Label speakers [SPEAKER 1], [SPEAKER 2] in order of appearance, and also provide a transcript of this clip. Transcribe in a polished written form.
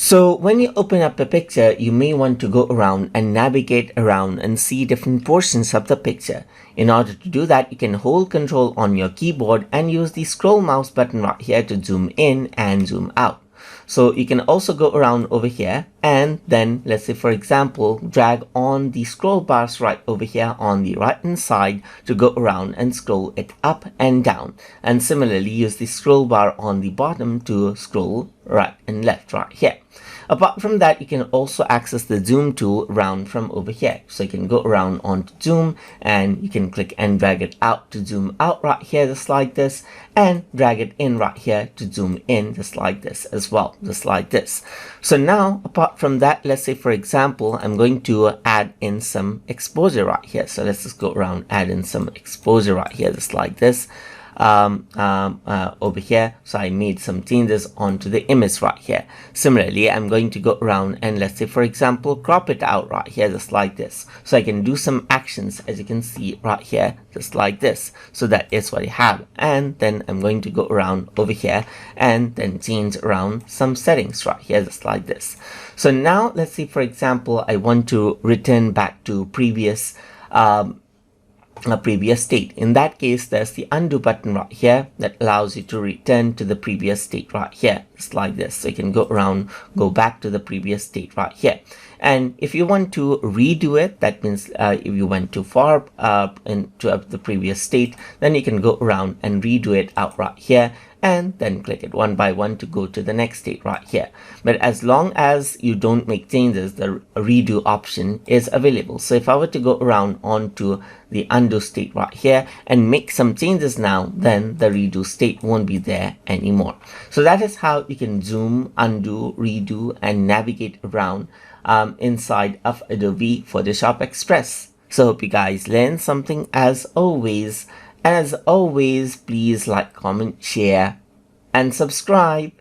[SPEAKER 1] So when you open up a picture, you may want to go around and navigate around and see different portions of the picture. In order to do that, you can hold Control on your keyboard and use the scroll mouse button right here to zoom in and zoom out. So you can also go around over here and then, let's say for example, drag on the scroll bars right over here on the right hand side to go around and scroll it up and down. And similarly, use the scroll bar on the bottom to scroll right and left right here. Apart from that, you can also access the zoom tool around from over here. So you can go around onto zoom and you can click and drag it out to zoom out right here, just like this, and drag it in right here to zoom in, just like this as well, just like this. So now, apart from that, let's say for example, I'm going to add in some exposure right here. So let's just go around, add in some exposure right here, just like this. Over here, so I made some changes onto the image right here. Similarly, I'm going to go around and let's say for example crop it out right here, just like this, so I can do some actions, as you can see right here, just like this. So that is what I have, and then I'm going to go around over here and then change around some settings right here, just like this. So now let's say for example I want to return back to a previous state. In that case, there's the undo button right here that allows you to return to the previous state right here, just like this. So you can go around, go back to the previous state right here. And if you want to redo it, that means if you went too far into the previous state, then you can go around and redo it out right here and then click it one by one to go to the next state right here. But as long as you don't make changes, the redo option is available. So if I were to go around onto the undo state right here and make some changes now, then the redo state won't be there anymore. So that is how you can zoom, undo, redo, and navigate around inside of Adobe Photoshop Express. So hope you guys learned something as always. And as always, please like, comment, share, and subscribe.